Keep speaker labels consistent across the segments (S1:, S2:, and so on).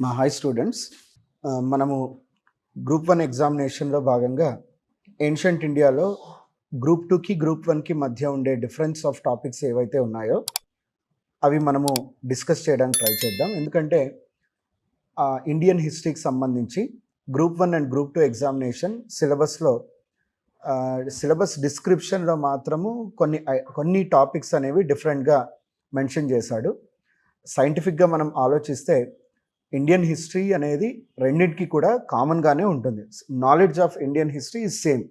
S1: మా high students మనము group 1 ఎగ్జామినేషన్లో భాగంగా ఏన్షియంట్ ఇండియాలో గ్రూప్ 2కి గ్రూప్ 1కి మధ్య ఉండే డిఫరెన్స్ ఆఫ్ టాపిక్స్ ఏవైతే ఉన్నాయో అవి మనము డిస్కస్ చేయడానికి ట్రై చేద్దాం. ఎందుకంటే ఇండియన్ హిస్టరీకి సంబంధించి group 1 and group 2 examination syllabus డిస్క్రిప్షన్లో మాత్రము కొన్ని టాపిక్స్ అనేవి డిఫరెంట్గా మెన్షన్ చేశాడు. సైంటిఫిక్గా మనం ఆలోచిస్తే ఇండియన్ హిస్టరీ అనేది రెండింటికి కూడా కామన్గానే ఉంటుంది. Knowledge of Indian history is same.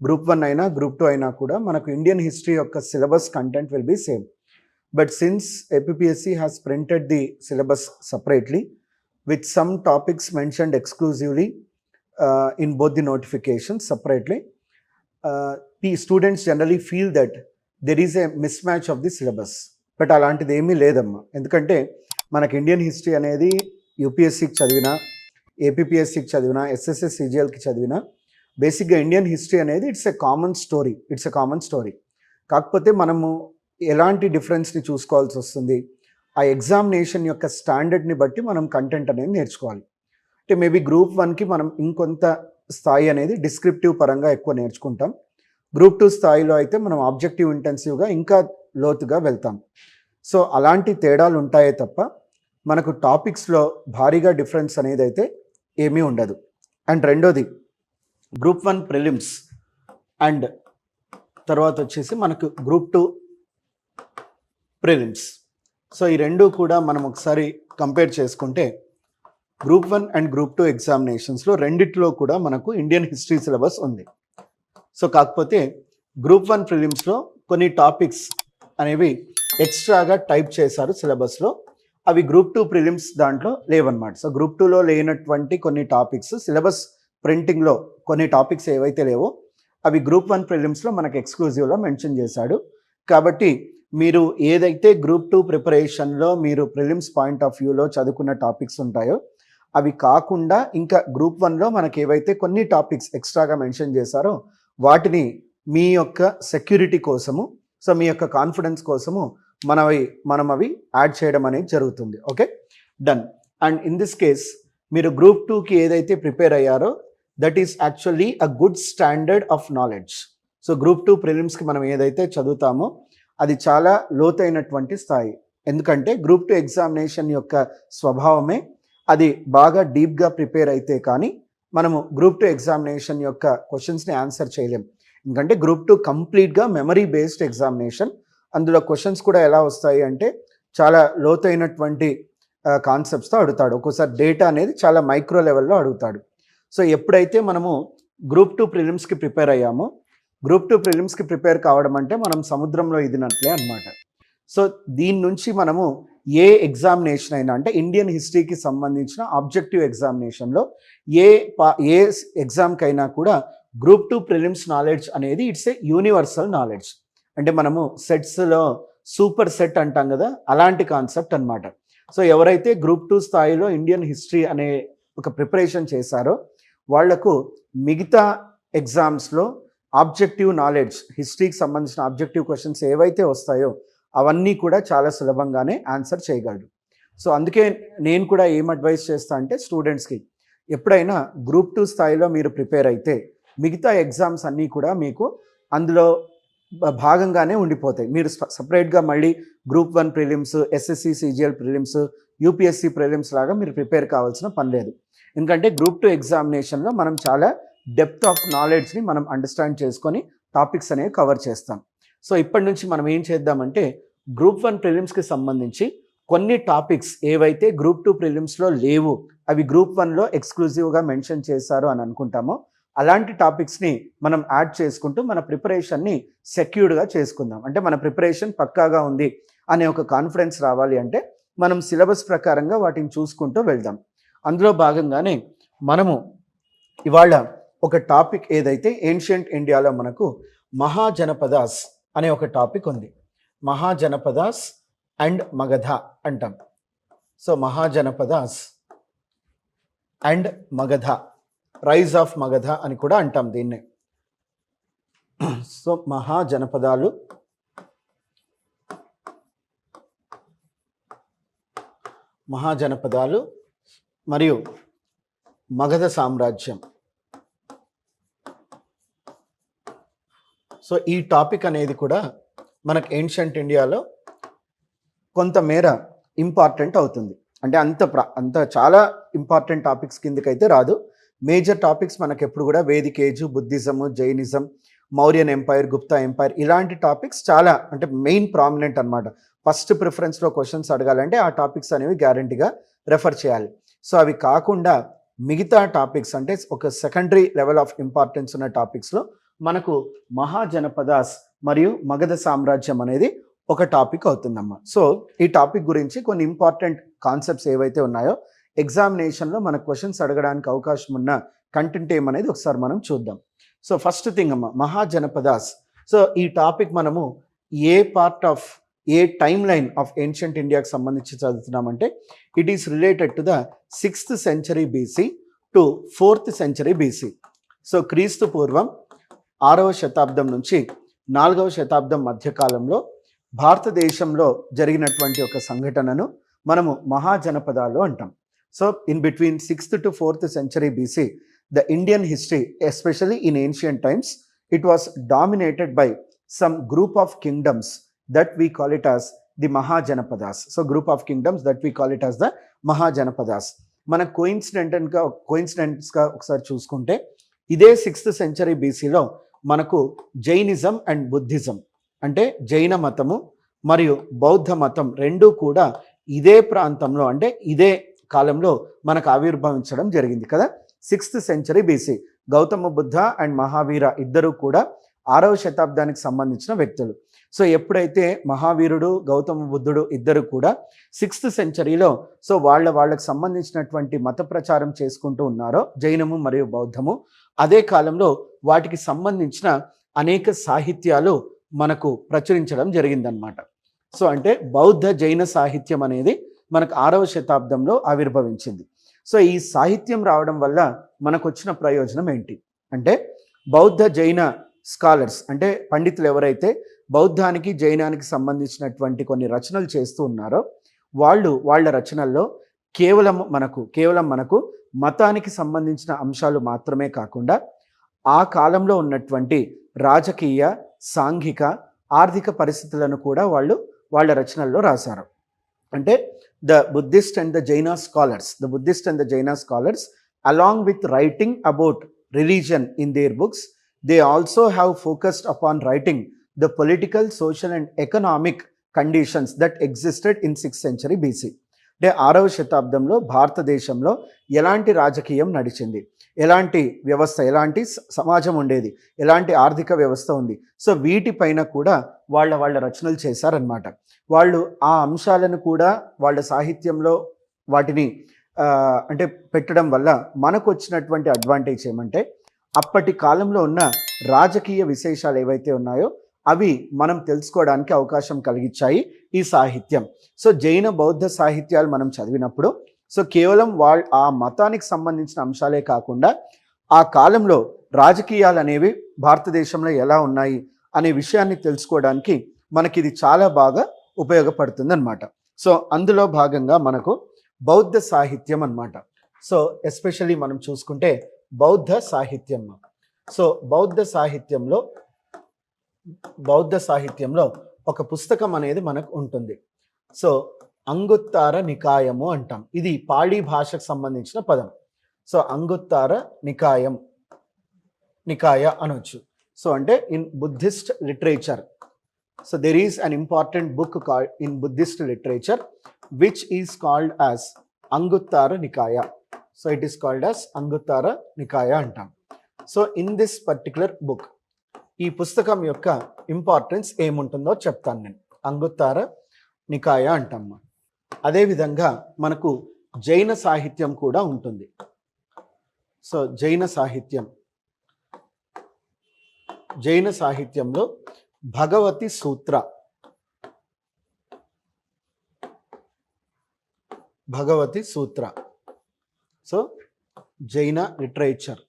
S1: Group 1 అయినా గ్రూప్ 2 అయినా కూడా మనకు ఇండియన్ హిస్టరీ యొక్క syllabus content will be same. But since APPSC has printed the syllabus separately with some topics mentioned exclusively in both the notifications separately, the students generally feel that there is a mismatch of the syllabus. But అలాంటిది ఏమీ లేదమ్మా. ఎందుకంటే మనకి Indian history అనేది యూపీఎస్సీకి చదివినా, ఏపీపీఎస్సీకి చదివినా, SSS సిజిఎల్కి చదివినా బేసిక్గా ఇండియన్ హిస్టరీ అనేది ఇట్స్ ఎ కామన్ స్టోరీ. కాకపోతే మనము ఎలాంటి డిఫరెన్స్ని చూసుకోవాల్సి వస్తుంది, ఆ ఎగ్జామినేషన్ యొక్క స్టాండర్డ్ని బట్టి మనం కంటెంట్ అనేది నేర్చుకోవాలి. అంటే మేబీ గ్రూప్ 1కి మనం ఇంకొంత స్థాయి అనేది డిస్క్రిప్టివ్ పరంగా ఎక్కువ నేర్చుకుంటాం. గ్రూప్ 2 స్థాయిలో అయితే మనం ఆబ్జెక్టివ్ ఇంటెన్సివ్గా ఇంకా లోతుగా వెళ్తాం. సో అలాంటి తేడాలు ఉంటాయే తప్ప మనకు టాపిక్స్లో భారీగా డిఫరెన్స్ అనేది అయితే ఏమీ ఉండదు. అండ్ రెండోది గ్రూప్ 1 ప్రిలిమ్స్ అండ్ తర్వాత వచ్చేసి మనకు గ్రూప్ 2 ప్రిలిమ్స్. సో ఈ రెండు కూడా మనం ఒకసారి కంపేర్ చేసుకుంటే గ్రూప్ 1 అండ్ గ్రూప్ 2 ఎగ్జామినేషన్స్లో రెండిట్లో కూడా మనకు ఇండియన్ హిస్టరీ సిలబస్ ఉంది. సో కాకపోతే గ్రూప్ 1 ప్రిలిమ్స్లో కొన్ని టాపిక్స్ అనేవి ఎక్స్ట్రాగా టైప్ చేశారు సిలబస్లో. అవి గ్రూప్ 2 ప్రిలిమ్స్ దాంట్లో లేవన్నమాట. సో గ్రూప్ 2లో లేనటువంటి కొన్ని టాపిక్స్ సిలబస్ ప్రింటింగ్లో కొన్ని టాపిక్స్ ఏవైతే లేవో అవి గ్రూప్ 1 ప్రిలిమ్స్లో మనకు ఎక్స్క్లూజివ్లో మెన్షన్ చేశాడు. కాబట్టి మీరు ఏదైతే గ్రూప్ 2 ప్రిపరేషన్లో మీరు ప్రిలిమ్స్ పాయింట్ ఆఫ్ వ్యూలో చదువుకున్న టాపిక్స్ ఉంటాయో అవి కాకుండా ఇంకా గ్రూప్ 1లో మనకి ఏవైతే కొన్ని టాపిక్స్ ఎక్స్ట్రాగా మెన్షన్ చేశారో వాటిని మీ యొక్క సెక్యూరిటీ కోసము, సో మీ యొక్క కాన్ఫిడెన్స్ కోసము మనం అవి యాడ్ చేయడం అనేది జరుగుతుంది. Okay, done. And in this case మీరు గ్రూప్ 2కి ఏదైతే ప్రిపేర్ అయ్యారో that is actually a good standard of knowledge. So group 2 ప్రిలిమ్స్కి మనం ఏదైతే చదువుతామో అది చాలా లోతైనటువంటి స్థాయి. ఎందుకంటే గ్రూప్ 2 ఎగ్జామినేషన్ యొక్క స్వభావమే అది బాగా డీప్గా ప్రిపేర్ అయితే కానీ మనము గ్రూప్ 2 ఎగ్జామినేషన్ యొక్క క్వశ్చన్స్ని ఆన్సర్ చేయలేం. ఎందుకంటే గ్రూప్ 2 కంప్లీట్గా మెమరీ బేస్డ్ ఎగ్జామినేషన్. అందులో క్వశ్చన్స్ కూడా ఎలా వస్తాయి అంటే చాలా లోతైనటువంటి కాన్సెప్ట్స్తో అడుగుతాడు. ఒక్కోసారి డేటా అనేది చాలా మైక్రో లెవెల్లో అడుగుతాడు. సో ఎప్పుడైతే మనము గ్రూప్ 2 ప్రిలిమ్స్కి ప్రిపేర్ అయ్యామో, గ్రూప్ 2 ప్రిలిమ్స్కి ప్రిపేర్ కావడం అంటే మనం సముద్రంలో ఇదినట్లే అనమాట. సో దీని నుంచి మనము ఏ ఎగ్జామినేషన్ అయినా అంటే ఇండియన్ హిస్టరీకి సంబంధించిన ఆబ్జెక్టివ్ ఎగ్జామినేషన్లో ఏ ఎగ్జామ్కైనా కూడా గ్రూప్ 2 ప్రిలిమ్స్ నాలెడ్జ్ అనేది ఇట్స్ ఏ యూనివర్సల్ నాలెడ్జ్. అంటే మనము సెట్స్లో సూపర్ సెట్ అంటాం కదా, అలాంటి కాన్సెప్ట్ అనమాట. సో ఎవరైతే గ్రూప్ 2 స్థాయిలో ఇండియన్ హిస్టరీ అనే ఒక ప్రిపరేషన్ చేశారో వాళ్లకు మిగతా ఎగ్జామ్స్లో ఆబ్జెక్టివ్ నాలెడ్జ్, హిస్టరీకి సంబంధించిన ఆబ్జెక్టివ్ క్వశ్చన్స్ ఏవైతే వస్తాయో అవన్నీ కూడా చాలా సులభంగానే ఆన్సర్ చేయగలరు. సో అందుకే నేను కూడా ఏం అడ్వైస్ చేస్తా అంటే స్టూడెంట్స్కి ఎప్పుడైనా గ్రూప్ 2 స్థాయిలో మీరు ప్రిపేర్ అయితే మిగతా ఎగ్జామ్స్ అన్నీ కూడా మీకు అందులో భాగంగానే ఉండిపోతాయి. మీరు సపరేట్గా మళ్ళీ group 1 prelims, SSC CGL prelims, UPSC prelims లాగా మీరు ప్రిపేర్ కావాల్సిన పని లేదు. ఎందుకంటే గ్రూప్ 2 ఎగ్జామినేషన్లో మనం చాలా డెప్త్ ఆఫ్ నాలెడ్జ్ని మనం అండర్స్టాండ్ చేసుకొని టాపిక్స్ అనేవి కవర్ చేస్తాం. సో ఇప్పటి నుంచి మనం ఏం చేద్దామంటే గ్రూప్ 1 ప్రిలిమ్స్కి సంబంధించి కొన్ని టాపిక్స్ ఏవైతే గ్రూప్ 2 ప్రిలిమ్స్లో లేవు, అవి గ్రూప్ 1లో ఎక్స్క్లూజివ్గా మెన్షన్ చేశారు అని అనుకుంటామో అలాంటి టాపిక్స్ని మనం యాడ్ చేసుకుంటూ మన ప్రిపరేషన్ని సెక్యూర్డ్గా చేసుకుందాం. అంటే మన ప్రిపరేషన్ పక్కాగా ఉంది అనే ఒక కాన్ఫిడెన్స్ రావాలి అంటే మనం సిలబస్ ప్రకారంగా వాటిని చూసుకుంటూ వెళ్దాం. అందులో భాగంగానే మనము ఇవాళ ఒక టాపిక్ ఏదైతే ఏన్షియంట్ ఇండియాలో మనకు మహాజనపదాస్ అనే ఒక టాపిక్ ఉంది. మహాజనపదాస్ అండ్ మగధ అంటాం. So Mahajanapadas and Magadha, rise of Magadha అని కూడా అంటాం దీన్నే. సో మహాజనపదాలు మరియు మగధ సామ్రాజ్యం. సో ఈ టాపిక్ అనేది కూడా మనకు ఏన్షియంట్ ఇండియాలో కొంతమేర ఇంపార్టెంట్ అవుతుంది. అంటే అంత చాలా ఇంపార్టెంట్ టాపిక్స్ కిందకైతే రాదు. మేజర్ టాపిక్స్ మనకు ఎప్పుడు కూడా Vedic age, Buddhism, Jainism, Mauryan empire, Gupta empire, ఇలాంటి టాపిక్స్ చాలా అంటే మెయిన్ ప్రామినెంట్ అనమాట. ఫస్ట్ ప్రిఫరెన్స్లో క్వశ్చన్స్ అడగాలంటే ఆ టాపిక్స్ అనేవి గ్యారంటీగా రెఫర్ చేయాలి. సో అవి కాకుండా మిగతా టాపిక్స్ అంటే ఒక సెకండరీ లెవెల్ ఆఫ్ ఇంపార్టెన్స్ ఉన్న టాపిక్స్లో మనకు మహాజనపదాస్ మరియు మగధ సామ్రాజ్యం అనేది ఒక టాపిక్ అవుతుందమ్మా. సో ఈ టాపిక్ గురించి కొన్ని ఇంపార్టెంట్ కాన్సెప్ట్స్ ఏవైతే ఉన్నాయో ఎగ్జామినేషన్లో మన క్వశ్చన్స్ అడగడానికి అవకాశం ఉన్న కంటెంట్ ఏమనేది ఒకసారి మనం చూద్దాం. సో ఫస్ట్ థింగ్ అమ్మా, మహాజనపదాస్. సో ఈ టాపిక్ మనము a time line of ancient ఇండియాకి సంబంధించి చదువుతున్నామంటే it is related to the 6th century BC to 4th century BC. So క్రీస్తు పూర్వం 6వ శతాబ్దం నుంచి 4వ శతాబ్దం మధ్యకాలంలో భారతదేశంలో జరిగినటువంటి ఒక సంఘటనను మనము మహాజనపదాలు అంటాం. So in between 6th to 4th century BC, the Indian history, especially in ancient times, it was dominated by some group of kingdoms that we call it as the Mahajanapadas. So group of kingdoms that we call it as the Mahajanapadas. మన కోయిన్సిడెంట్స్గా ఒకసారి చూసుకుంటే ఇదే 6th century BCలో మనకు Jainism and Buddhism అంటే జైన మతము మరియు బౌద్ధ మతం రెండూ కూడా ఇదే ప్రాంతంలో అంటే ఇదే కాలంలో మనకు ఆవిర్భవించడం జరిగింది కదా. 6th century BC Gautama Buddha and Mahavir ఇద్దరు కూడా 6వ శతాబ్దానికి సంబంధించిన వ్యక్తులు. సో ఎప్పుడైతే మహావీరుడు గౌతమ బుద్ధుడు ఇద్దరు కూడా 6th centuryలో సో వాళ్ళకి సంబంధించినటువంటి మత ప్రచారం చేసుకుంటూ ఉన్నారో జైనము మరియు బౌద్ధము, అదే కాలంలో వాటికి సంబంధించిన అనేక సాహిత్యాలు మనకు ప్రచురించడం జరిగిందనమాట. సో అంటే బౌద్ధ జైన సాహిత్యం అనేది మనకు 6వ శతాబ్దంలో ఆవిర్భవించింది. సో ఈ సాహిత్యం రావడం వల్ల మనకు వచ్చిన ప్రయోజనం ఏంటి అంటే బౌద్ధ జైన స్కాలర్స్ అంటే పండితులు ఎవరైతే బౌద్ధానికి జైనానికి సంబంధించినటువంటి కొన్ని రచనలు చేస్తూ ఉన్నారో వాళ్ళ రచనల్లో కేవలం మనకు మతానికి సంబంధించిన అంశాలు మాత్రమే కాకుండా ఆ కాలంలో ఉన్నటువంటి రాజకీయ, సాంఘిక, ఆర్థిక పరిస్థితులను కూడా వాళ్ళ రచనల్లో రాశారు. అంటే the Buddhist and the Jaina scholars along with writing about religion in their books, they also have focused upon writing the political, social and economic conditions that existed in 6th century BC. అంటే 6వ శతాబ్దంలో భారతదేశంలో ఎలాంటి రాజకీయం నడిచింది, ఎలాంటి వ్యవస్థ, ఎలాంటి సమాజం ఉండేది, ఎలాంటి ఆర్థిక వ్యవస్థ ఉంది, సో వీటిపైన కూడా వాళ్ళ రచనలు చేశారనమాట. వాళ్ళు ఆ అంశాలను కూడా వాళ్ళ సాహిత్యంలో వాటిని అంటే పెట్టడం వల్ల మనకు వచ్చినటువంటి అడ్వాంటేజ్ ఏమంటే అప్పటి కాలంలో ఉన్న రాజకీయ విశేషాలు ఏవైతే ఉన్నాయో అవి మనం తెలుసుకోవడానికి అవకాశం కలిగించాయి ఈ సాహిత్యం. సో జైన బౌద్ధ సాహిత్యాలు మనం చదివినప్పుడు సో కేవలం ఆ మతానికి సంబంధించిన అంశాలే కాకుండా ఆ కాలంలో రాజకీయాలు అనేవి భారతదేశంలో ఎలా ఉన్నాయి అనే విషయాన్ని తెలుసుకోవడానికి మనకి ఇది చాలా బాగా ఉపయోగపడుతుంది అనమాట. సో అందులో భాగంగా మనకు బౌద్ధ సాహిత్యం అన్నమాట. సో ఎస్పెషల్లీ మనం చూసుకుంటే బౌద్ధ సాహిత్యం. సో బౌద్ధ సాహిత్యంలో ఒక పుస్తకం అనేది మనకు ఉంటుంది. సో అంగుత్తర నికాయము అంటాం. ఇది పాళీ భాషకు సంబంధించిన పదం. సో అంగుత్తర నికాయ అనొచ్చు. సో అంటే in Buddhist literature, so there is an important book called in Buddhist literature which is called as Anguttara Nikaya. So it is called as Anguttara Nikaya antam. So in this particular book ఈ పుస్తకం యొక్క importance ఏముంటుందో చెప్తాను నేను. అంగుత్తర నికాయ అంటాం. అదేవిధంగా మనకు జైన సాహిత్యం కూడా ఉంటుంది. సో జైన సాహిత్యంలో భగవతి సూత్ర. సో జైన లిటరేచర్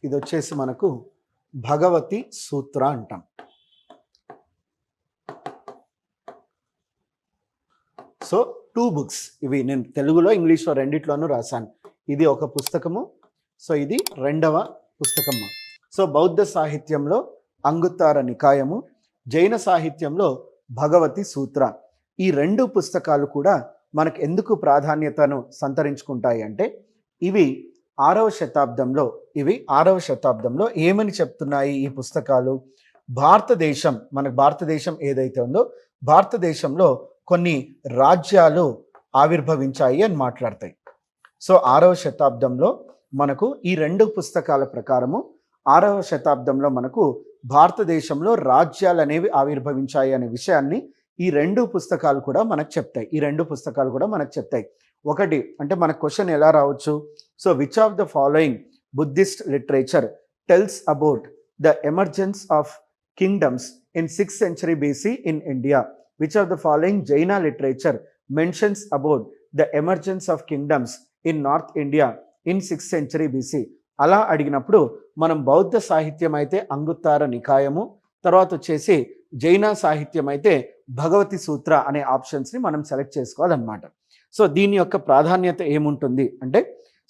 S1: ఇది వచ్చేసి మనకు భగవతి సూత్ర అంటాం. సో 2 books, ఇవి నేను తెలుగులో ఇంగ్లీష్లో రెండిట్లోనూ రాశాను. ఇది ఒక పుస్తకము, సో ఇది రెండవ పుస్తకము. సో బౌద్ధ సాహిత్యంలో అంగుత్తర నికాయము, జైన సాహిత్యంలో భగవతి సూత్ర, ఈ 2 పుస్తకాలు కూడా మనకు ఎందుకు ప్రాధాన్యతను సంతరించుకుంటాయి అంటే ఇవి 6వ శతాబ్దంలో ఏమని చెప్తున్నాయి ఈ పుస్తకాలు? భారతదేశం, మనకు భారతదేశం ఏదైతే ఉందో భారతదేశంలో కొన్ని రాజ్యాలు ఆవిర్భవించాయి అని మాట్లాడతాయి. సో 6వ శతాబ్దంలో మనకు ఈ 2 పుస్తకాల ప్రకారము 6వ శతాబ్దంలో మనకు భారతదేశంలో రాజ్యాలు అనేవి ఆవిర్భవించాయి అనే విషయాన్ని ఈ 2 పుస్తకాలు కూడా మనకు చెప్తాయి. ఒకటి అంటే మన క్వశ్చన్ ఎలా రావచ్చు? So which of the following Buddhist literature tells about the emergence of kingdoms in 6th century BC in India? Which of the following జైనా literature mentions about the emergence of kingdoms in north India in 6th century BC? అలా అడిగినప్పుడు మనం బౌద్ధ సాహిత్యం అయితే అంగుత్తర నికాయము, తర్వాత వచ్చేసి జైన సాహిత్యం అయితే భగవతి సూత్ర అనే ఆప్షన్స్ని మనం సెలెక్ట్ చేసుకోవాలన్నమాట. సో దీని యొక్క ప్రాధాన్యత ఏముంటుంది అంటే,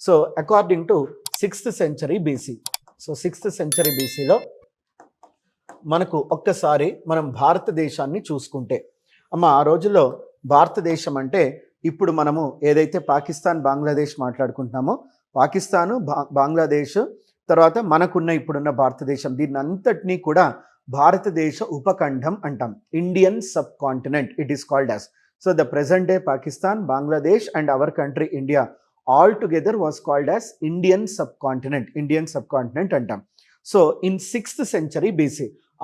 S1: so according to 6th century BC, so 6th century BCలో మనకు ఒక్కసారి మనం భారతదేశాన్ని చూసుకుంటే, ఆ రోజుల్లో భారతదేశం అంటే ఇప్పుడు మనము ఏదైతే పాకిస్తాన్ బంగ్లాదేశ్ మాట్లాడుకుంటున్నామో పాకిస్తాను బంగ్లాదేశ్ తర్వాత మనకున్న ఇప్పుడున్న భారతదేశం, దీన్ని అంతటినీ కూడా భారతదేశ ఉపఖండం అంటాం. Indian subcontinent it is called as. So the present day Pakistan, Bangladesh and our country India all together was called as Indian subcontinent అంటాం. So in 6th century BC,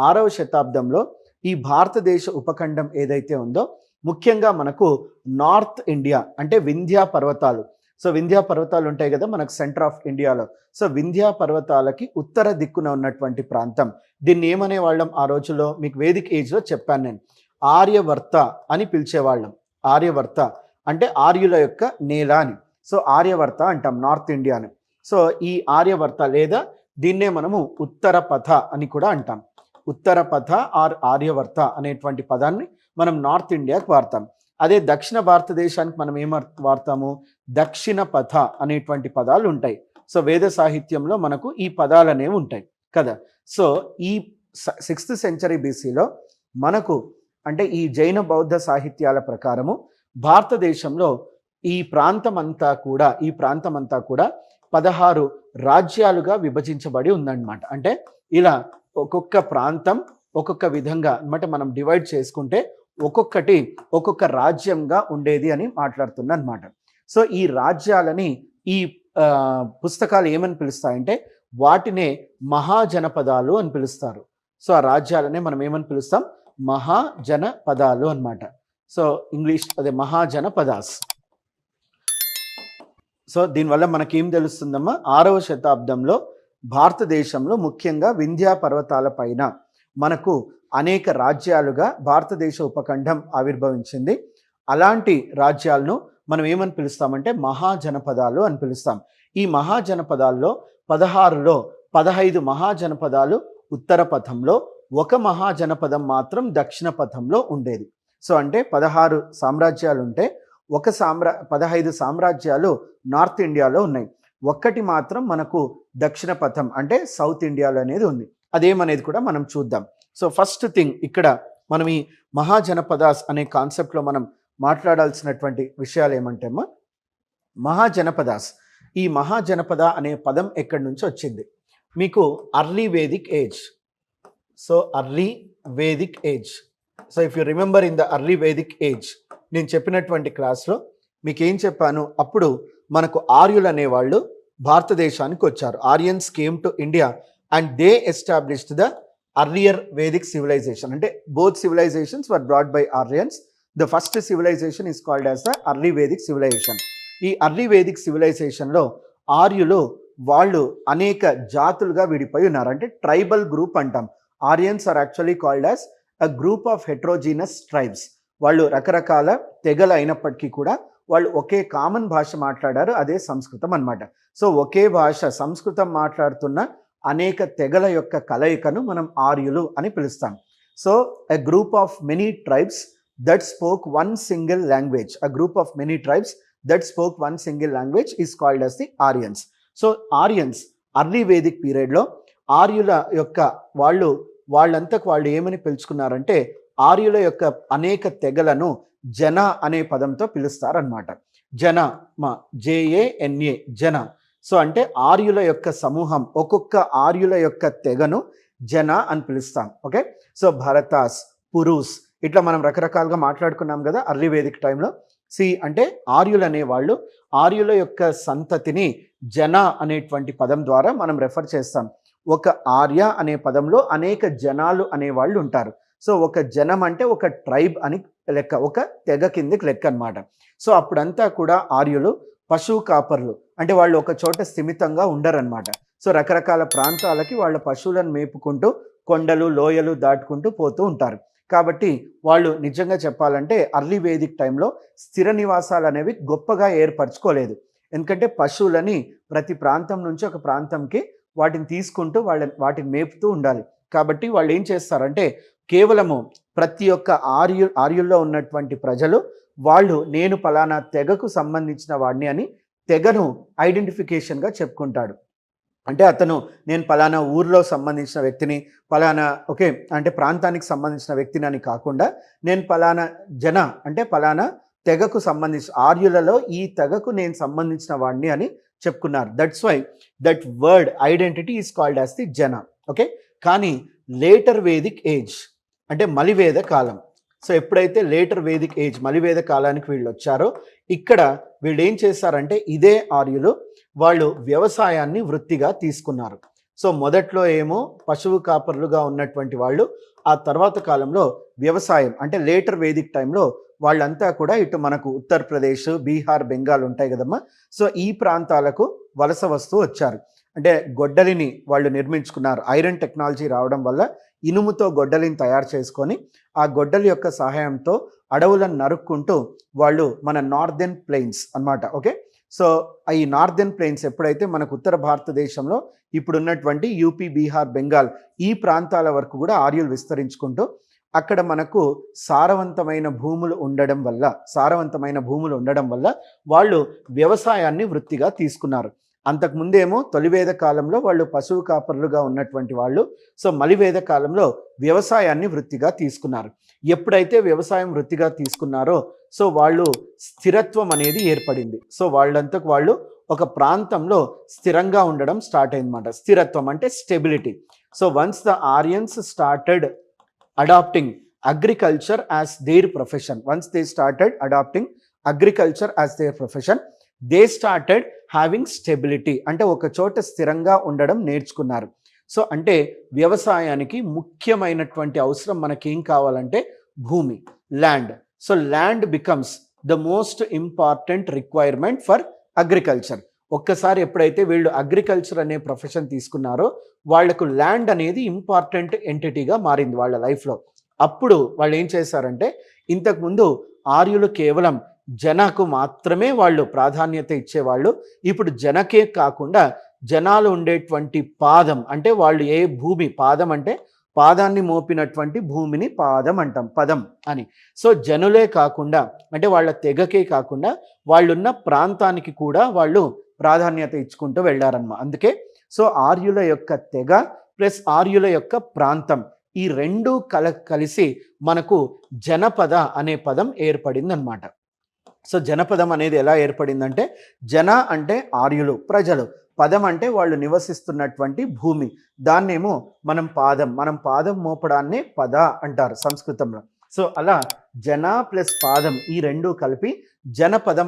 S1: 6వ శతాబ్దంలో ఈ భారతదేశ ఉపఖండం ఏదైతే ఉందో ముఖ్యంగా మనకు నార్త్ ఇండియా అంటే వింధ్యా పర్వతాలు, సో వింధ్యా పర్వతాలు ఉంటాయి కదా మనకు సెంటర్ ఆఫ్ ఇండియాలో, సో వింధ్యా పర్వతాలకి ఉత్తర దిక్కున ఉన్నటువంటి ప్రాంతం, దీన్ని ఏమనే వాళ్ళం ఆ రోజుల్లో? మీకు వేదిక్ ఏజ్లో చెప్పాను నేను, ఆర్యవర్త అని పిలిచేవాళ్ళం. ఆర్యవర్త అంటే ఆర్యుల యొక్క నేల అని. సో ఆర్యవర్త అంటాం నార్త్ ఇండియాని. సో ఈ ఆర్యవర్త లేదా దీన్నే మనము ఉత్తర పథ అని కూడా అంటాం. ఉత్తర పథ ఆర్ ఆర్యవర్త అనేటువంటి పదాన్ని మనం నార్త్ ఇండియాకి వాడతాం. అదే దక్షిణ భారతదేశానికి మనం ఏం వాడతాము? దక్షిణ పథ అనేటువంటి పదాలు ఉంటాయి. సో వేద సాహిత్యంలో మనకు ఈ పదాలు అనేవి ఉంటాయి కదా. సో ఈ 6th century BCలో మనకు అంటే ఈ జైన బౌద్ధ సాహిత్యాల ప్రకారము భారతదేశంలో ఈ ప్రాంతం అంతా కూడా 16 రాజ్యాలుగా విభజించబడి ఉందన్నమాట. అంటే ఇలా ఒక్కొక్క ప్రాంతం ఒక్కొక్క విధంగా అన్నమాట మనం డివైడ్ చేసుకుంటే ఒక్కొక్కటి ఒక్కొక్క రాజ్యంగా ఉండేది అని మాట్లాడుతున్నా అనమాట. సో ఈ రాజ్యాలని ఈ పుస్తకాలు ఏమని పిలుస్తాయంటే వాటినే మహాజనపదాలు అని పిలుస్తారు. సో ఆ రాజ్యాలనే మనం ఏమని పిలుస్తాం? మహాజనపదాలు అన్నమాట. సో ఇంగ్లీష్ అదే మహాజనపదాస్. సో దీనివల్ల మనకేం తెలుస్తుందమ్మా? 6వ శతాబ్దంలో భారతదేశంలో ముఖ్యంగా వింధ్యా పర్వతాల పైన మనకు అనేక రాజ్యాలుగా భారతదేశ ఉపఖండం ఆవిర్భవించింది. అలాంటి రాజ్యాలను మనం ఏమని పిలుస్తామంటే మహాజనపదాలు అని పిలుస్తాం. ఈ మహాజనపదాల్లో 16లో 15 మహాజనపదాలు ఉత్తర పథంలో, ఒక మహాజనపదం మాత్రం దక్షిణ పథంలో ఉండేది. సో అంటే 16 సామ్రాజ్యాలు ఉంటే 15 సామ్రాజ్యాలు నార్త్ ఇండియాలో ఉన్నాయి, ఒక్కటి మాత్రం మనకు దక్షిణ పథం అంటే సౌత్ ఇండియాలో అనేది ఉంది. అదేమనేది కూడా మనం చూద్దాం. సో ఫస్ట్ థింగ్ ఇక్కడ మనం ఈ మహాజనపదాస్ అనే కాన్సెప్ట్లో మనం మాట్లాడాల్సినటువంటి విషయాలు ఏమంటే అమ్మా, మహాజనపదాస్, ఈ మహాజనపద అనే పదం ఎక్కడి నుంచి వచ్చింది? మీకు early Vedic age. So early Vedic age. So if you remember in the early Vedic age నేను చెప్పినటువంటి క్లాస్లో మీకు ఏం చెప్పాను? అప్పుడు మనకు ఆర్యులు అనేవాళ్ళు భారతదేశానికి వచ్చారు. Aryans came to India and they established the earlier Vedic civilisation. అంటే both civilisations were brought by Aryans. The first civilisation is called as the early Vedic civilisation. ఈ అర్లీ వేదిక్ సివిలైజేషన్లో ఆర్యులు వాళ్ళు అనేక జాతులుగా విడిపోయి ఉన్నారు. అంటే ట్రైబల్ గ్రూప్ అంటాం. Aryans are actually called as a group of heterogeneous tribes. వాళ్ళు రకరకాల తెగలు అయినప్పటికీ కూడా వాళ్ళు ఒకే కామన్ భాష మాట్లాడారు, అదే సంస్కృతం అన్నమాట. సో ఒకే భాష సంస్కృతం మాట్లాడుతున్న అనేక తెగల యొక్క కలయికను మనం ఆర్యులు అని పిలుస్తాం. So a group of many tribes that spoke one single language. A group of many tribes that spoke one single language is called as the Aryans. So Aryans early Vedic పీరియడ్లో ఆర్యుల యొక్క వాళ్ళంతకు వాళ్ళు ఏమని పిలుచుకున్నారంటే ఆర్యుల యొక్క అనేక తెగలను జన అనే పదంతో పిలుస్తారనమాట. జన JANA జన. సో అంటే ఆర్యుల యొక్క సమూహం, ఒక్కొక్క ఆర్యుల యొక్క తెగను జన అని పిలుస్తాం. ఓకే, సో భరతాస్, పురూస్, ఇట్లా మనం రకరకాలుగా మాట్లాడుకున్నాం కదా అర్లీ వేదిక్ టైంలో. అంటే ఆర్యులు అనేవాళ్ళు, ఆర్యుల యొక్క సంతతిని జన అనేటువంటి పదం ద్వారా మనం రెఫర్ చేస్తాం. ఒక ఆర్య అనే పదంలో అనేక జనాలు అనేవాళ్ళు ఉంటారు. సో ఒక జనం అంటే ఒక ట్రైబ్ అని లెక్క, ఒక తెగ కిందకి లెక్క అనమాట. సో అప్పుడంతా కూడా ఆర్యులు పశువు కాపర్లు, అంటే వాళ్ళు ఒక చోట స్థిమితంగా ఉండరనమాట. సో రకరకాల ప్రాంతాలకి వాళ్ళ పశువులను మేపుకుంటూ కొండలు లోయలు దాటుకుంటూ పోతూ ఉంటారు. కాబట్టి వాళ్ళు నిజంగా చెప్పాలంటే అర్లీ వేదిక్ టైంలో స్థిర నివాసాలు అనేవి గొప్పగా ఏర్పరచుకోలేదు. ఎందుకంటే పశువులని ప్రతి ప్రాంతం నుంచి ఒక ప్రాంతంకి వాటిని తీసుకుంటూ వాటిని మేపుతూ ఉండాలి. కాబట్టి వాళ్ళు ఏం చేస్తారంటే కేవలము ప్రతి ఒక్క ఆర్యుల్లో ఉన్నటువంటి ప్రజలు వాళ్ళు నేను పలానా తెగకు సంబంధించిన వాడిని అని తెగను ఐడెంటిఫికేషన్గా చెప్పుకుంటాడు. అంటే అతను నేను పలానా ఊర్లో సంబంధించిన వ్యక్తిని, పలానా అంటే ప్రాంతానికి సంబంధించిన వ్యక్తిని అని కాకుండా నేను పలానా జన అంటే పలానా తెగకు సంబంధించిన ఆర్యులలో ఈ తెగకు నేను సంబంధించిన వాడిని అని చెప్పుకున్నారు. That's why that word identity is called as the jana. Okay, కానీ లేటర్ వేదిక్ ఏజ్ అంటే మలివేద కాలం. సో ఎప్పుడైతే లేటర్ వేదిక్ ఏజ్ మలివేద కాలానికి వీళ్ళు వచ్చారో ఇక్కడ వీళ్ళు ఏం చేశారంటే ఇదే ఆర్యులు వాళ్ళు వ్యవసాయాన్ని వృత్తిగా తీసుకున్నారు. సో మొదట్లో ఏమో పశువు కాపర్లుగా ఉన్నటువంటి వాళ్ళు ఆ తర్వాత కాలంలో వ్యవసాయం అంటే లేటర్ వేదిక్ టైంలో వాళ్ళంతా కూడా ఇటు మనకు ఉత్తరప్రదేశ్, బీహార్, బెంగాల్ ఉంటాయి కదమ్మా. సో ఈ ప్రాంతాలకు వలస వస్తూ వచ్చారు. అంటే గొడ్డలిని వాళ్ళు నిర్మించుకున్నారు. ఐరన్ టెక్నాలజీ రావడం వల్ల ఇనుముతో గొడ్డలిని తయారు చేసుకొని ఆ గొడ్డలి యొక్క సహాయంతో అడవులను నరుక్కుంటూ వాళ్ళు మన నార్దర్న్ ప్లెయిన్స్ అన్నమాట. ఓకే, సో ఈ నార్దర్న్ ప్లెయిన్స్ ఎప్పుడైతే మనకు ఉత్తర భారతదేశంలో ఇప్పుడున్నటువంటి యూపీ, బీహార్, బెంగాల్ ఈ ప్రాంతాల వరకు కూడా ఆర్యులు విస్తరించుకుంటూ అక్కడ మనకు సారవంతమైన భూములు ఉండడం వల్ల వాళ్ళు వ్యవసాయాన్ని వృత్తిగా తీసుకున్నారు. అంతకుముందేమో తొలివేద కాలంలో వాళ్ళు పశువు కాపర్లుగా ఉన్నటువంటి వాళ్ళు. సో మలివేద కాలంలో వ్యవసాయాన్ని వృత్తిగా తీసుకున్నారు. ఎప్పుడైతే వ్యవసాయం వృత్తిగా తీసుకున్నారో సో వాళ్ళు స్థిరత్వం అనేది ఏర్పడింది. సో వాళ్ళంతకు వాళ్ళు ఒక ప్రాంతంలో స్థిరంగా ఉండడం స్టార్ట్ అయిందన్నమాట. స్థిరత్వం అంటే stability. So once the Aryans started adopting agriculture as their profession, they started having stability అంటే ఒక చోట స్థిరంగా ఉండడం నేర్చుకున్నారు. సో అంటే వ్యవసాయానికి ముఖ్యమైనటువంటి అవసరం మనకేం కావాలంటే భూమి, land. So land becomes the most important requirement for agriculture. ఒక్కసారి ఎప్పుడైతే వీళ్ళు అగ్రికల్చర్ అనే ప్రొఫెషన్ తీసుకున్నారో వాళ్లకు ల్యాండ్ అనేది ఇంపార్టెంట్ ఎంటిటీగా మారింది వాళ్ళ లైఫ్లో. అప్పుడు వాళ్ళు ఏం చేశారంటే ఇంతకుముందు ఆర్యులు కేవలం జనకు మాత్రమే వాళ్ళు ప్రాధాన్యత ఇచ్చేవాళ్ళు. ఇప్పుడు జనకే కాకుండా జనాలు ఉండేటువంటి పాదం అంటే వాళ్ళు ఏ భూమి, పాదం అంటే పాదాన్ని మోపినటువంటి భూమిని పాదం అంటాం, పదం అని. సో జనులే కాకుండా అంటే వాళ్ళ తెగకే కాకుండా వాళ్ళున్న ప్రాంతానికి కూడా వాళ్ళు ప్రాధాన్యత ఇచ్చుకుంటూ వెళ్ళారన్నమాట. అందుకే సో ఆర్యుల యొక్క తెగ ప్లస్ ఆర్యుల యొక్క ప్రాంతం ఈ రెండు కలిసి మనకు జనపద అనే పదం ఏర్పడింది అన్నమాట. సో జనపదం అనేది ఎలా ఏర్పడిందంటే జన అంటే ఆర్యులు, ప్రజలు, పదం అంటే వాళ్ళు నివసిస్తున్నటువంటి భూమి, దాన్నేమో మనం పాదం మోపడాన్నే పద అంటారు సంస్కృతంలో. సో అలా జన ప్లస్ పాదం ఈ రెండు కలిపి జనపదం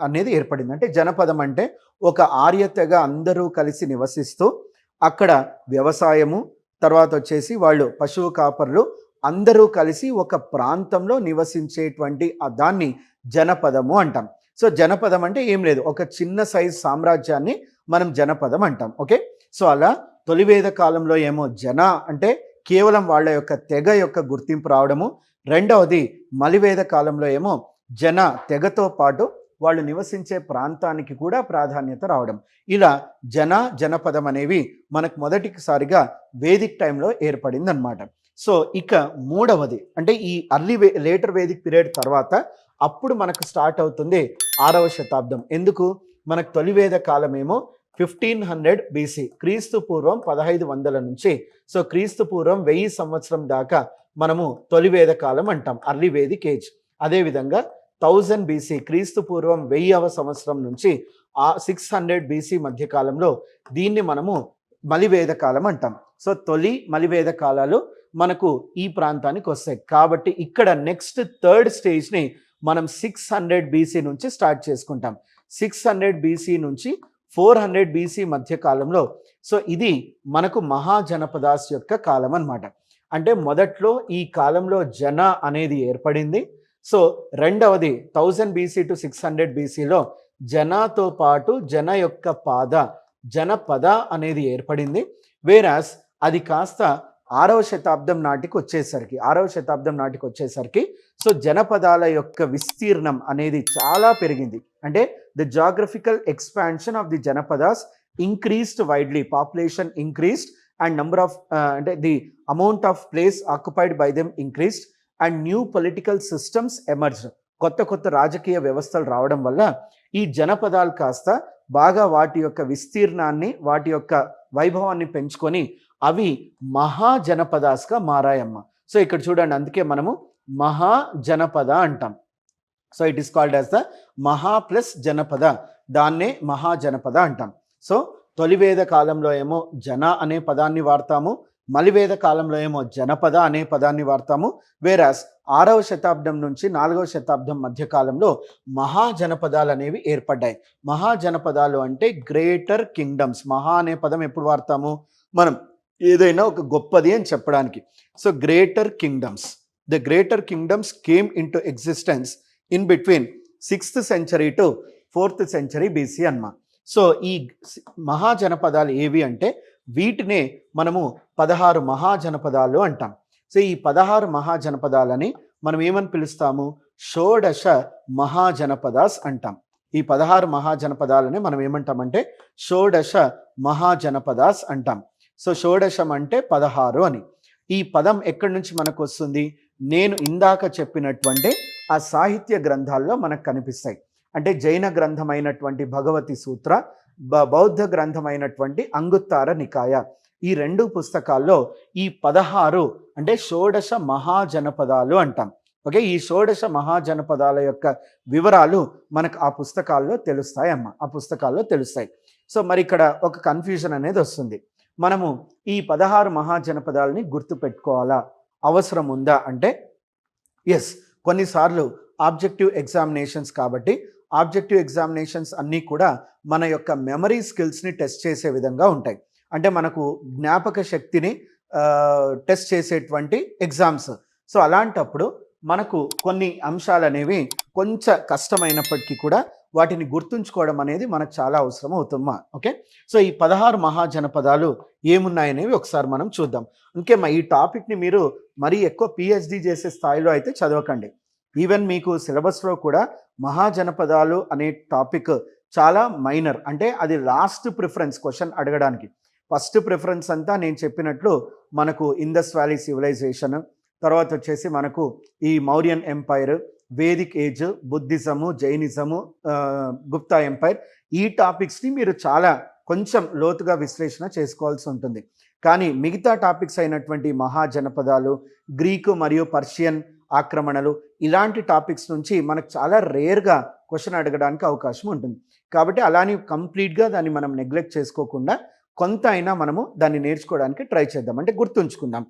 S1: అనేది ఏర్పడింది. అంటే జనపదం అంటే ఒక ఆర్య తెగ అందరూ కలిసి నివసిస్తూ అక్కడ వ్యవసాయము, తర్వాత వచ్చేసి వాళ్ళు పశువు కాపర్లు అందరూ కలిసి ఒక ప్రాంతంలో నివసించేటువంటి దాన్ని జనపదము అంటాం. సో జనపదం అంటే ఏం లేదు, ఒక చిన్న సైజ్ సామ్రాజ్యాన్ని మనం జనపదం అంటాం. ఓకే, సో అలా తొలివేద కాలంలో ఏమో జన అంటే కేవలం వాళ్ళ యొక్క తెగ యొక్క గుర్తింపు రావడము, రెండవది మలివేద కాలంలో ఏమో జన తెగతో పాటు వాళ్ళు నివసించే ప్రాంతానికి కూడా ప్రాధాన్యత రావడం. ఇలా జనపదం అనేవి మనకు మొదటిసారిగా వేదిక్ టైంలో ఏర్పడింది అనమాట. సో ఇక మూడవది అంటే ఈ లేటర్ వేదిక్ పీరియడ్ తర్వాత అప్పుడు మనకు స్టార్ట్ అవుతుంది 6వ శతాబ్దం. ఎందుకు? మనకు తొలి వేద కాలమేమో 1500 బీసీ, క్రీస్తు పూర్వం 1500 నుంచి సో క్రీస్తు పూర్వం 1000 సంవత్సరం దాకా మనము తొలి వేద కాలం అంటాం, అర్లీ వేదిక్ ఏజ్. అదేవిధంగా 1000 బీసీ, క్రీస్తు పూర్వం 1000వ సంవత్సరం నుంచి 600 బీసీ మధ్య కాలంలో దీన్ని మనము మలివేద కాలం అంటాం. సో తొలి మలివేద కాలాలు మనకు ఈ ప్రాంతానికి వస్తాయి. కాబట్టి ఇక్కడ నెక్స్ట్ థర్డ్ స్టేజ్ని మనం 600 బీసీ నుంచి స్టార్ట్ చేసుకుంటాం. 600 బీసీ నుంచి 400 బీసీ మధ్య కాలంలో సో ఇది మనకు మహాజనపదాస్ యొక్క కాలం అన్నమాట. అంటే మొదట్లో ఈ కాలంలో జన అనేది ఏర్పడింది. సో రెండవది 1000 బీసీ టు 600 బీసీలో జనాతో పాటు జన యొక్క జనపద అనేది ఏర్పడింది. వేరాస్ అది కాస్త 6వ శతాబ్దం నాటికి వచ్చేసరికి సో జనపదాల యొక్క విస్తీర్ణం అనేది చాలా పెరిగింది. అంటే the geographical expansion of the janapadas increased widely, population increased and number of అంటే the amount of place occupied by them increased and new political systems emerged. కొత్త రాజకీయ వ్యవస్థలు రావడం వల్ల ఈ జనపదాలు కాస్త బాగా వాటి యొక్క విస్తీర్ణాన్ని, వాటి యొక్క వైభవాన్ని పెంచుకొని అవి మహాజనపదాస్గా మారాయమ్మ. సో ఇక్కడ చూడండి, అందుకే మనము మహాజనపద అంటాం. So it is called as the మహా ప్లస్ జనపద, దాన్నే మహాజనపద అంటాం. సో తొలివేద కాలంలో ఏమో జన అనే పదాన్ని వాడతాము, మలివేద కాలంలో ఏమో జనపద అనే పదాన్ని వాడతాము. వేరాస్ 6వ శతాబ్దం నుంచి 4వ శతాబ్దం మధ్య కాలంలో మహాజనపదాలు అనేవి ఏర్పడ్డాయి. మహాజనపదాలు అంటే గ్రేటర్ కింగ్డమ్స్. మహా అనే పదం ఎప్పుడు వాడతాము మనం? ఏదైనా ఒక గొప్పది అని చెప్పడానికి. So greater kingdoms, the greater kingdoms came in to existence in between 6th century to 4th century BC అన్నమాట. సో ఈ మహాజనపదాలు ఏవి అంటే వీటినే మనము 16 మహాజనపదాలు అంటాం. సో ఈ 16 మహాజనపదాలని మనం ఏమని పిలుస్తాము? షోడశ మహాజనపదాస్ అంటాం. ఈ 16 మహాజనపదాలని మనం ఏమంటామంటే షోడశ మహాజనపదాస్ అంటాం. సో షోడశం అంటే 16 అని. ఈ పదం ఎక్కడి నుంచి మనకు వస్తుంది? నేను ఇందాక చెప్పినటువంటి ఆ సాహిత్య గ్రంథాల్లో మనకు కనిపిస్తాయి. అంటే జైన గ్రంథమైనటువంటి భగవతి సూత్ర, బౌద్ధ గ్రంథమైనటువంటి అంగుత్తార నికాయ, ఈ 2 పుస్తకాల్లో ఈ 16 అంటే షోడశ మహాజనపదాలు అంటాం. ఓకే, ఈ షోడశ మహాజనపదాల యొక్క వివరాలు మనకు ఆ పుస్తకాల్లో తెలుస్తాయి. సో మరి ఇక్కడ ఒక కన్ఫ్యూజన్ అనేది వస్తుంది. మనము ఈ 16 మహాజనపదాలని గుర్తుపెట్టుకోవాలా, అవసరం ఉందా అంటే ఎస్, కొన్నిసార్లు ఆబ్జెక్టివ్ ఎగ్జామినేషన్స్ కాబట్టి ఆబ్జెక్టివ్ ఎగ్జామినేషన్స్ అన్నీ కూడా మన యొక్క మెమరీ స్కిల్స్ని టెస్ట్ చేసే విధంగా ఉంటాయి. అంటే మనకు జ్ఞాపక శక్తిని టెస్ట్ చేసేటువంటి ఎగ్జామ్స్. సో అలాంటప్పుడు మనకు కొన్ని అంశాలు అనేవి కొంచెం కష్టమైనప్పటికీ కూడా వాటిని గుర్తుంచుకోవడం అనేది మనకు చాలా అవసరం అవుతుందా. ఓకే, సో ఈ 16 మహాజనపదాలు ఏమున్నాయనేవి ఒకసారి మనం చూద్దాం. ఇంకే ఈ టాపిక్ని మీరు మరీ ఎక్కువ పిహెచ్డి చేసే స్థాయిలో అయితే చదవకండి. ఈవెన్ మీకు సిలబస్లో కూడా మహాజనపదాలు అనే టాపిక్ చాలా మైనర్, అంటే అది లాస్ట్ ప్రిఫరెన్స్ క్వశ్చన్ అడగడానికి. ఫస్ట్ ప్రిఫరెన్స్ అంతా నేను చెప్పినట్లు మనకు ఇండస్ వ్యాలీ సివిలైజేషన్, తర్వాత వచ్చేసి మనకు ఈ Mauryan empire, Vedic age, Buddhism, Jainism, Gupta empire, ఈ టాపిక్స్ని మీరు చాలా కొంచెం లోతుగా విశ్లేషణ చేసుకోవాల్సి ఉంటుంది. కానీ మిగతా టాపిక్స్ అయినటువంటి మహాజనపదాలు, గ్రీకు మరియు పర్షియన్ ఆక్రమణలు, ఇలాంటి టాపిక్స్ నుంచి మనకు చాలా రేర్గా క్వశ్చన్ అడగడానికి అవకాశం ఉంటుంది. కాబట్టి అలాని కంప్లీట్గా దాన్ని మనం నెగ్లెక్ట్ చేసుకోకుండా కొంత అయినా మనము దాన్ని నేర్చుకోవడానికి ట్రై చేద్దాం, అంటే గుర్తుంచుకుందాం.